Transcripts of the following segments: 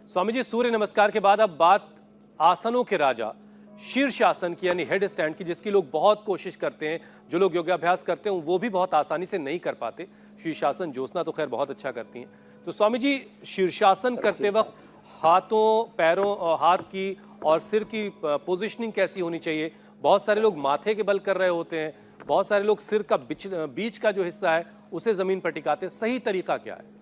स्वामी जी, सूर्य नमस्कार के बाद अब बात आसनों के राजा शीर्षासन की, यानी हेड स्टैंड की, जिसकी लोग बहुत कोशिश करते हैं। जो लोग योगाभ्यास करते हैं वो भी बहुत आसानी से नहीं कर पाते। शीर्षासन ज्योत्सना तो खैर बहुत अच्छा करती हैं। तो स्वामी जी, शीर्षासन करते वक्त हाथों, पैरों, हाथ की और सिर की पोजिशनिंग कैसी होनी चाहिए? बहुत सारे लोग माथे के बल कर रहे होते हैं, बहुत सारे लोग सिर का बीच का जो हिस्सा है उसे जमीन पर टिकाते हैं। सही तरीका क्या है?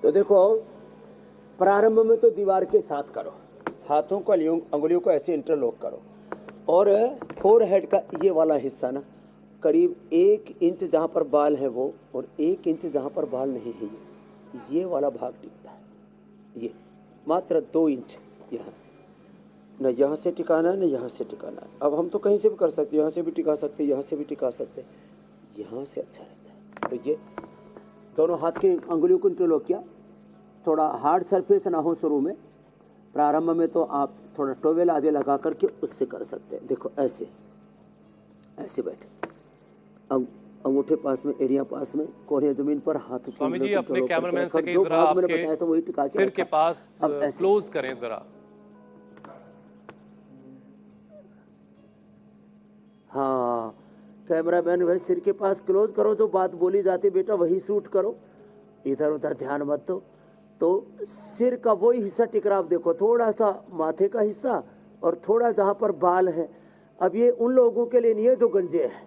तो देखो, प्रारंभ में तो दीवार के साथ करो, हाथों को अंगुलियों को ऐसे इंटरलॉक करो और फोरहेड का ये वाला हिस्सा ना करीब 1 इंच जहाँ पर बाल है वो, और 1 इंच जहाँ पर बाल नहीं है ये वाला भाग टिकता है। ये मात्र 2 इंच यहाँ से, न यहाँ से टिकाना है न यहाँ से टिकाना है। अब हम तो कहीं से भी कर सकते, यहाँ से भी टिका सकते, यहाँ से भी टिका सकते, यहाँ से अच्छा रहता है। तो ये दोनों हाथ की अंगुलियों को इंटरलॉक किया, थोड़ा हार्ड सरफेस ना हो शुरू में, प्रारंभ में तो आप थोड़ा टॉवेल आगे लगा करके उससे कर सकते हैं। देखो ऐसे ऐसे बैठे, अंगूठे पास में, एड़ियां पास में, कोहनिया जमीन पर, हाथ। स्वामी जी, अपने कैमरामैन से कहिए जरा आपके तो वही टिका सिर के पास क्लोज करें जरा। हाँ, कैमरामैन भाई सिर के पास क्लोज करो, जो बात बोली जाती बेटा वही शूट करो, इधर उधर ध्यान मत दो। तो सिर का वही हिस्सा टिक रहा, आप देखो थोड़ा सा माथे का हिस्सा और थोड़ा जहाँ पर बाल है। अब ये उन लोगों के लिए नहीं है जो गंजे हैं,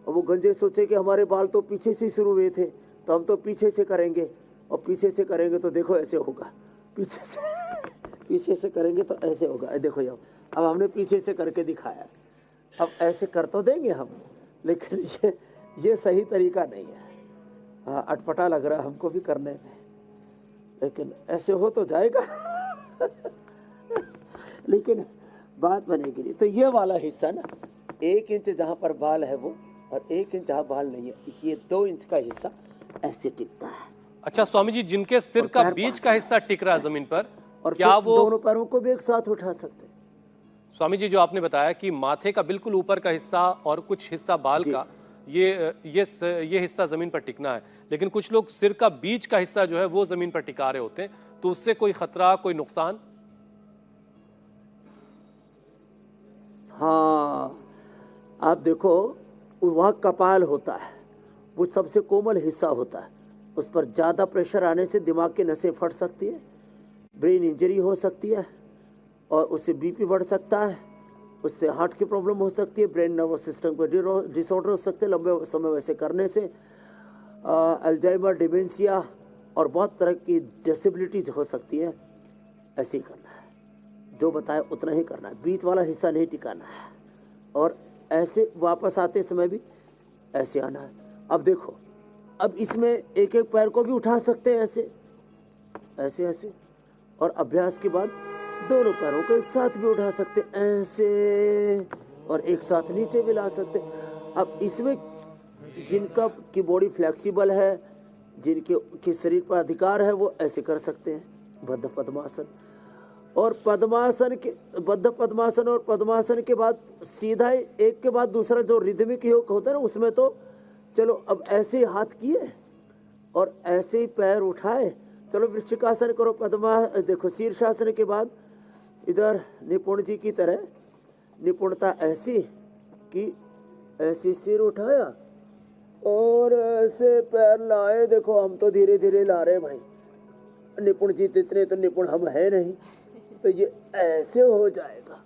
और वो गंजे सोचे कि हमारे बाल तो पीछे से शुरू हुए थे तो हम तो पीछे से करेंगे, और पीछे से करेंगे तो देखो ऐसे होगा, पीछे से करेंगे तो ऐसे होगा। देखो अब हमने पीछे से करके दिखाया, अब ऐसे कर तो देंगे हम, लेकिन ये सही तरीका नहीं है। हाँ, अटपटा लग रहा है हमको भी करने में, लेकिन ऐसे हो तो जाएगा लेकिन बात बनेगी नहीं। तो ये वाला हिस्सा ना 1 इंच जहाँ पर बाल है वो, और 1 इंच जहाँ बाल नहीं है, ये 2 इंच का हिस्सा ऐसे टिकता है। अच्छा स्वामी जी, जिनके सिर का बीच का हिस्सा टिक रहा है जमीन पर, और क्या वो दोनों पैरों को भी एक साथ उठा सकते हैं? स्वामी जी, जो आपने बताया कि माथे का बिल्कुल ऊपर का हिस्सा और कुछ हिस्सा बाल का, ये हिस्सा जमीन पर टिकना है, लेकिन कुछ लोग सिर का बीच का हिस्सा जो है वो जमीन पर टिका रहे होते हैं, तो उससे कोई खतरा, कोई नुकसान? हाँ, आप देखो, वहाँ कपाल होता है, वो सबसे कोमल हिस्सा होता है, उस पर ज़्यादा प्रेशर आने से दिमाग की नसें फट सकती है, ब्रेन इंजरी हो सकती है, और उससे बीपी बढ़ सकता है, उससे हार्ट की प्रॉब्लम हो सकती है, ब्रेन नर्वस सिस्टम को डिसऑर्डर हो सकते हैं लंबे समय वैसे करने से, अल्जाइमर, डिमेंशिया और बहुत तरह की डिसेबिलिटीज हो सकती है। ऐसे ही करना है, जो बताया उतना ही करना है, बीच वाला हिस्सा नहीं टिकाना है, और ऐसे वापस आते समय भी ऐसे आना है। अब देखो, अब इसमें एक एक पैर को भी उठा सकते हैं ऐसे ऐसे ऐसे, और अभ्यास के बाद दोनों पैरों को एक साथ भी उठा सकते ऐसे, और एक साथ नीचे भी ला सकते। अब इसमें जिनका की बॉडी फ्लेक्सिबल है, जिनके शरीर पर अधिकार है, वो ऐसे कर सकते हैं बद्ध पद्मासन। और बद्ध पद्मासन और पद्मासन के बाद सीधा एक के बाद दूसरा जो रिदमिक योग होता है ना, उसमें तो चलो अब ऐसे हाथ किए और ऐसे ही पैर उठाए, चलो वृश्चिकासन करो। देखो, शीर्षासन के बाद इधर निपुण जी की तरह निपुणता ऐसी कि ऐसी सिर उठाया और ऐसे पैर लाए। देखो, हम तो धीरे धीरे ला रहे भाई, निपुण जी इतने तो निपुण हम है नहीं, तो ये ऐसे हो जाएगा।